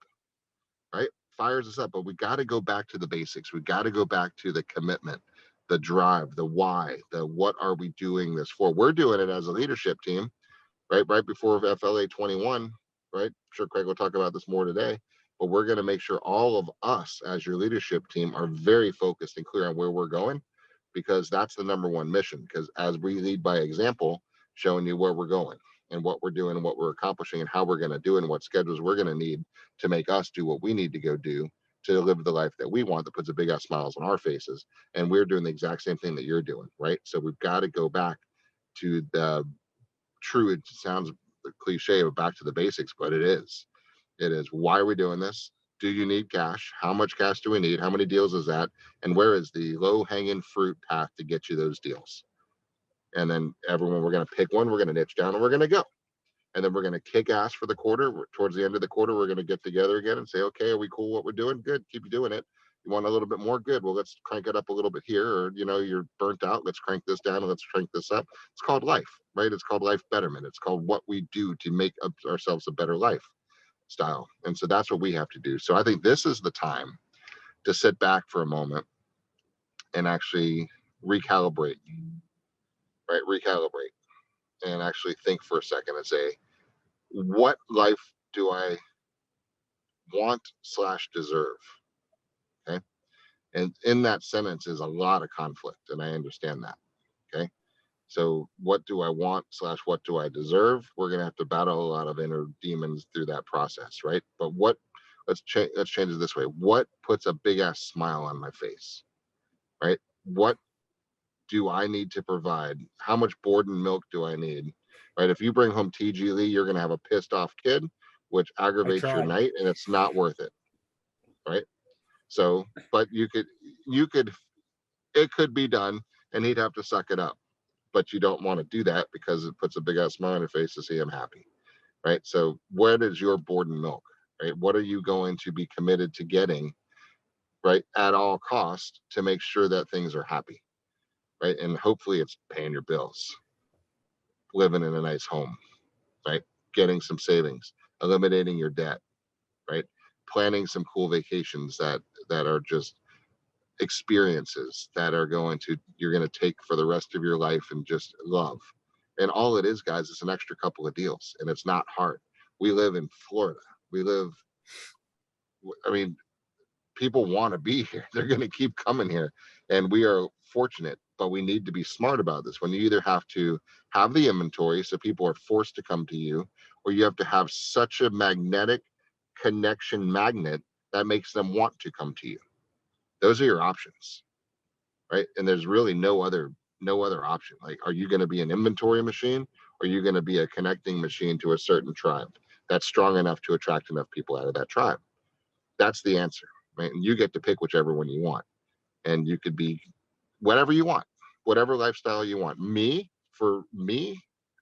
right? Fires us up. But we got to go back to the basics. We got to go back to the commitment, the drive, the why, the what are we doing this for? We're doing it as a leadership team, right before FLA 21, right? I'm sure Craig will talk about this more today, but we're going to make sure all of us as your leadership team are very focused and clear on where we're going, because that's the number one mission. Because as we lead by example, showing you where we're going and what we're doing and what we're accomplishing and how we're going to do it and what schedules we're going to need to make us do what we need to go do to live the life that we want, that puts a big ass smiles on our faces. And we're doing the exact same thing that you're doing, right? So we've got to go back to the true, it sounds cliche, but back to the basics, but it is. It is. Why are we doing this? Do you need cash? How much cash do we need? How many deals is that? And where is the low hanging fruit path to get you those deals? And then everyone, we're going to pick one, we're going to niche down and we're going to go. And then we're going to kick ass for the quarter. Towards the end of the quarter, we're going to get together again and say, okay, are we cool what we're doing? Good. Keep doing it. You want a little bit more? Good. Well, let's crank it up a little bit here. Or, you're burnt out. Let's crank this down and let's crank this up. It's called life, right? It's called life betterment. It's called what we do to make ourselves a better lifestyle. And so that's what we have to do. So I think this is the time to sit back for a moment and actually recalibrate, right? Recalibrate and actually think for a second and say, what life do I want/deserve? Okay. And in that sentence is a lot of conflict, and I understand that. Okay. So what do I want/what do I deserve? We're gonna have to battle a lot of inner demons through that process, right? But let's change it this way. What puts a big ass smile on my face? Right? What do I need to provide? How much board and milk do I need? Right? If you bring home TG Lee, you're gonna have a pissed off kid, which aggravates your night, and it's not worth it. Right? So, but you could, it could be done, and he'd have to suck it up. But you don't want to do that because it puts a big ass smile on your face to see him happy, right? So, what is your board and milk, right? What are you going to be committed to getting, right, at all costs to make sure that things are happy, right? And hopefully, it's paying your bills, living in a nice home, right? Getting some savings, eliminating your debt, right? Planning some cool vacations that are just experiences that are you're going to take for the rest of your life and just love. And all it is, guys, is an extra couple of deals, and it's not hard. We live in Florida. We live, I mean, people want to be here. They're going to keep coming here, and we are fortunate, but we need to be smart about this. When you either have to have the inventory so people are forced to come to you, or you have to have such a magnetic connection magnet that makes them want to come to you. Those are your options, right? And there's really no other option. Like, are you going to be an inventory machine, or are you going to be a connecting machine to a certain tribe that's strong enough to attract enough people out of that tribe? That's the answer, right? And you get to pick whichever one you want, and you could be whatever you want, whatever lifestyle you want. For me,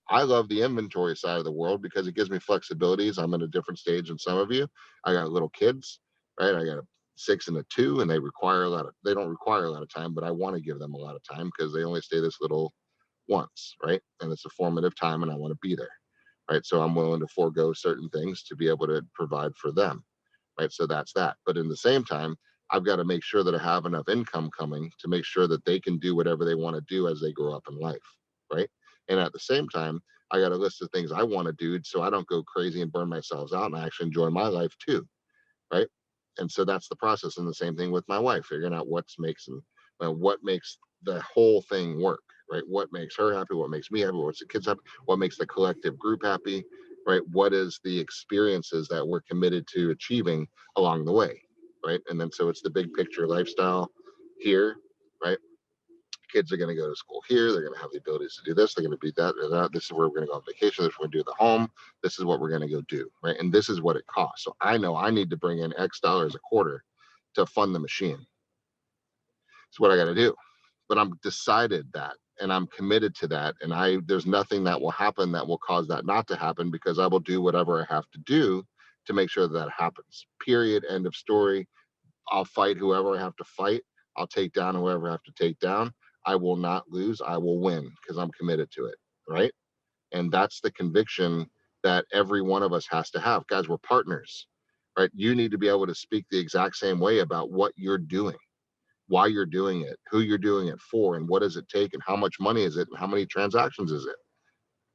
I love the inventory side of the world because it gives me flexibilities. I'm in a different stage than some of you. I got little kids, right? I got a 6 and a 2, and they don't require a lot of time, but I want to give them a lot of time because they only stay this little once, right? And it's a formative time, and I want to be there, right? So I'm willing to forego certain things to be able to provide for them, right? So that's that. But in the same time, I've got to make sure that I have enough income coming to make sure that they can do whatever they want to do as they grow up in life, right? And at the same time, I got a list of things I want to do so I don't go crazy and burn myself out, and I actually enjoy my life too, right? And so that's the process. And the same thing with my wife, figuring out what makes the whole thing work, right? What makes her happy? What makes me happy? What's the kids happy? What makes the collective group happy, right? What is the experiences that we're committed to achieving along the way, right? And then so it's the big picture lifestyle here, right? Kids are going to go to school here. They're going to have the abilities to do this. They're going to be that. This is where we're going to go on vacation. This is what we're going to do at the home. This is what we're going to go do, right? And this is what it costs. So I know I need to bring in X dollars a quarter to fund the machine. It's what I got to do. But I'm decided that, and I'm committed to that. And there's nothing that will happen that will cause that not to happen, because I will do whatever I have to do to make sure that happens. Period. End of story. I'll fight whoever I have to fight. I'll take down whoever I have to take down. I will not lose. I will win because I'm committed to it. Right. And that's the conviction that every one of us has to have. Guys, we're partners. Right. You need to be able to speak the exact same way about what you're doing, why you're doing it, who you're doing it for, and what does it take, and how much money is it, and how many transactions is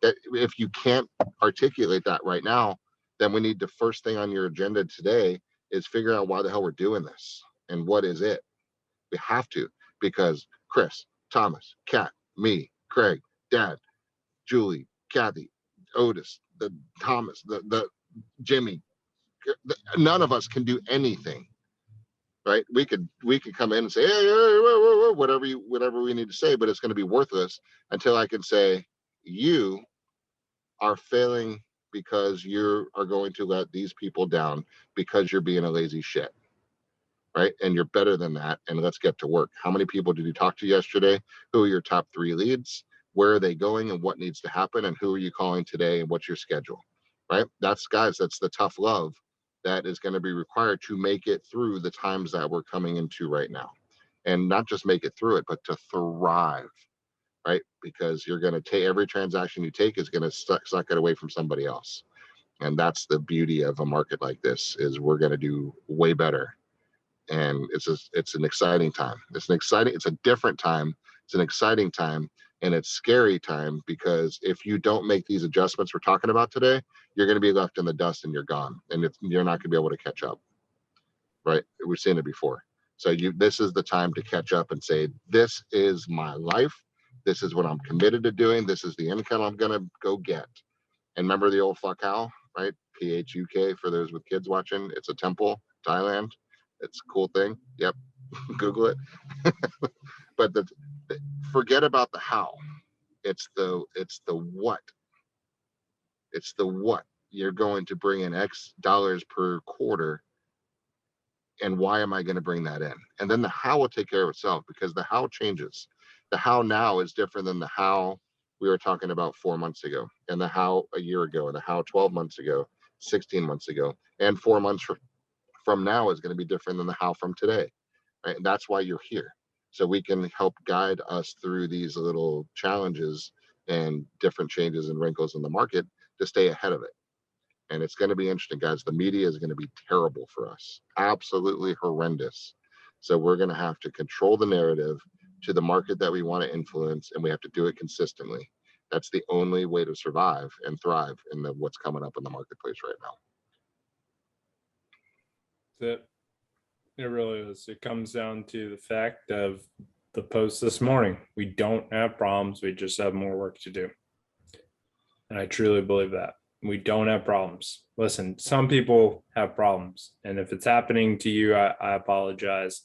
it. If you can't articulate that right now, then we need to, first thing on your agenda today is figure out why the hell we're doing this and what is it. We have to, because Chris, Thomas, Kat, me, Craig, Dad, Julie, Kathy, Otis, the Thomas, the Jimmy, none of us can do anything, right? We could come in and say, hey, whatever we need to say, but it's going to be worthless until I can say, you are failing because you are going to let these people down because you're being a lazy shit, right? And you're better than that. And let's get to work. How many people did you talk to yesterday? Who are your top 3 leads? Where are they going and what needs to happen? And who are you calling today and what's your schedule, right? That's the tough love that is going to be required to make it through the times that we're coming into right now. And not just make it through it, but to thrive, right? Because you're going to take every transaction you take is going to suck it away from somebody else. And that's the beauty of a market like this, is we're going to do way better. And it's an exciting time. It's a different time. It's an exciting time, and it's scary time, because if you don't make these adjustments we're talking about today, you're going to be left in the dust and you're gone, and you're not going to be able to catch up, right? We've seen it before. So this is the time to catch up and say, this is my life. This is what I'm committed to doing. This is the income I'm going to go get. And remember the old fuck how, right? PHUK for those with kids watching. It's a temple, Thailand. It's a cool thing. Yep. Google it. But forget about the how. It's the what. It's the what. You're going to bring in X dollars per quarter And why am I going to bring that in? And then the how will take care of itself, because the how changes. The how now is different than the how we were talking about 4 months ago, and the how a year ago, and the how 12 months ago, 16 months ago, and 4 months from now is going to be different than the how from today. Right? And that's why you're here. So we can help guide us through these little challenges and different changes and wrinkles in the market to stay ahead of it. And it's going to be interesting, guys. The media is going to be terrible for us, absolutely horrendous. So we're going to have to control the narrative to the market that we want to influence, and we have to do it consistently. That's the only way to survive and thrive in what's coming up in the marketplace right now. That's it. It really is. It comes down to the fact of the post this morning. We don't have problems. We just have more work to do. And I truly believe that. We don't have problems. Listen, some people have problems. And if it's happening to you, I apologize.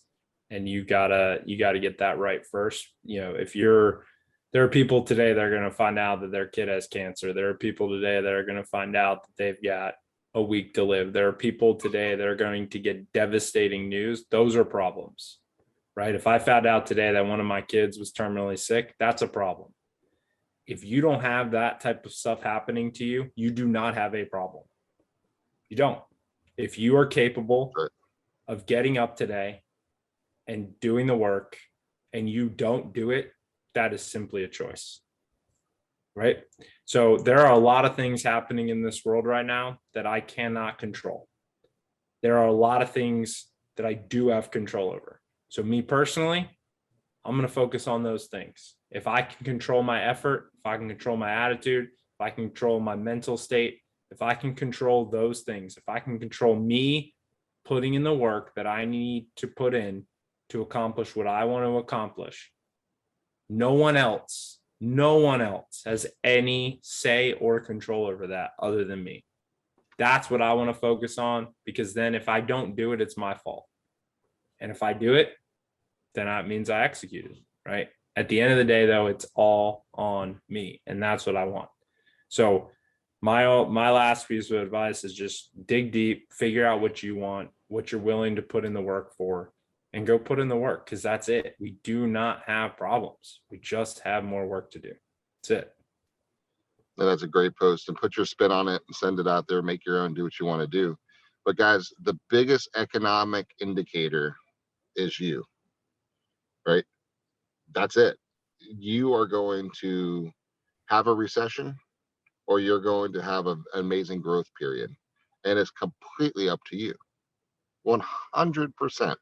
And you gotta get that right first. You know, there are people today that are going to find out that their kid has cancer. There are people today that are going to find out that they've got a week to live. There are people today that are going to get devastating news. Those are problems, right? If I found out today that one of my kids was terminally sick, that's a problem. If you don't have that type of stuff happening to you, you do not have a problem. You don't. If you are capable of getting up today and doing the work and you don't do it, that is simply a choice, right? So there are a lot of things happening in this world right now that I cannot control. There are a lot of things that I do have control over. So me personally, I'm going to focus on those things. If I can control my effort, if I can control my attitude, if I can control my mental state, if I can control those things, if I can control me putting in the work that I need to put in to accomplish what I want to accomplish, no one else has any say or control over that other than me. That's what I want to focus on, because then if I don't do it, it's my fault. And if I do it, then that means I executed, right? At the end of the day, though, it's all on me, and that's what I want. So my last piece of advice is just dig deep, figure out what you want, what you're willing to put in the work for, and go put in the work, because that's it. We do not have problems. We just have more work to do. That's it. And that's a great post, and put your spin on it and send it out there, make your own, do what you want to do. But guys, the biggest economic indicator is you, right? That's it. You are going to have a recession, or you're going to have an amazing growth period. And it's completely up to you. 100%.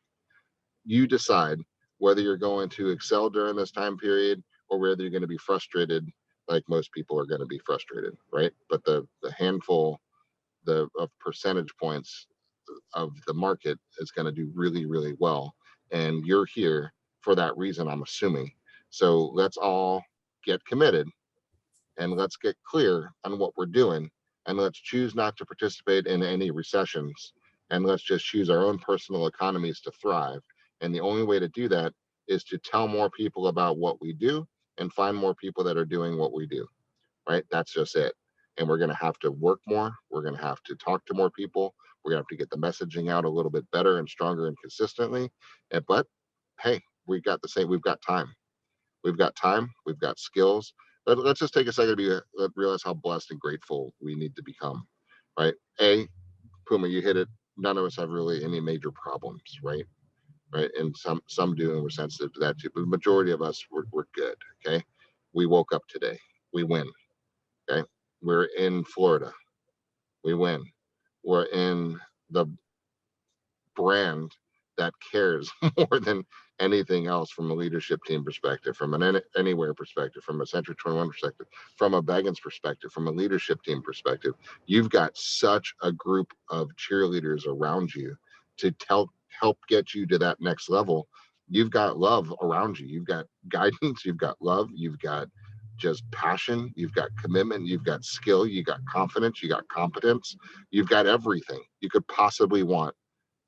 You decide whether you're going to excel during this time period or whether you're going to be frustrated, like most people are going to be frustrated, right? But the handful of percentage points of the market is going to do really, really well. And you're here for that reason, I'm assuming. So let's all get committed, and let's get clear on what we're doing, and let's choose not to participate in any recessions, and let's just choose our own personal economies to thrive. And the only way to do that is to tell more people about what we do and find more people that are doing what we do, right? That's just it. And we're going to have to work more. We're going to have to talk to more people. We're going to have to get the messaging out a little bit better and stronger and consistently. But hey, we've got time. We've got time. We've got skills. Let's just take a second to realize how blessed and grateful we need to become, right? Puma, you hit it. None of us have really any major problems, right? Right. And some do, and we're sensitive to that too. But the majority of us, we're good. Okay. We woke up today. We win. Okay. We're in Florida. We win. We're in the brand that cares more than anything else from a leadership team perspective, from an anywhere perspective, from a Century 21 perspective, from a Beggins perspective, from a leadership team perspective. You've got such a group of cheerleaders around you to help get you to that next level. You've got love around you. You've got guidance. You've got love. You've got just passion. You've got commitment. You've got skill. You got confidence. You got competence. You've got everything you could possibly want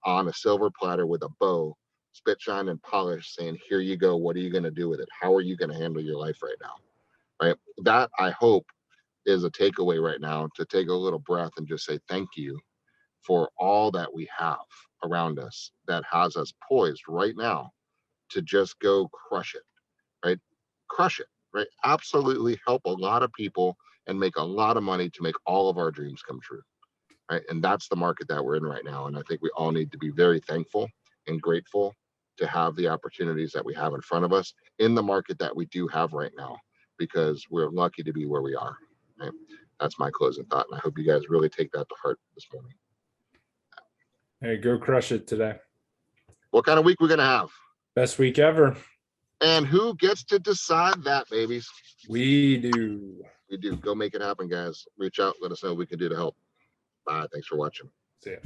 on a silver platter with a bow, spit, shine, and polish, saying, here you go. What are you going to do with it? How are you going to handle your life right now? Right. That, I hope, is a takeaway right now, to take a little breath and just say thank you for all that we have. around us that has us poised right now to just go crush it, right? Crush it, right? Absolutely help a lot of people and make a lot of money to make all of our dreams come true, right? And that's the market that we're in right now. And I think we all need to be very thankful and grateful to have the opportunities that we have in front of us in the market that we do have right now, because we're lucky to be where we are, right? That's my closing thought. And I hope you guys really take that to heart this morning. Hey, go crush it today. What kind of week we're going to have? Best week ever. And who gets to decide that, babies? We do. We do. Go make it happen, guys. Reach out. Let us know what we can do to help. Bye. Thanks for watching. See ya.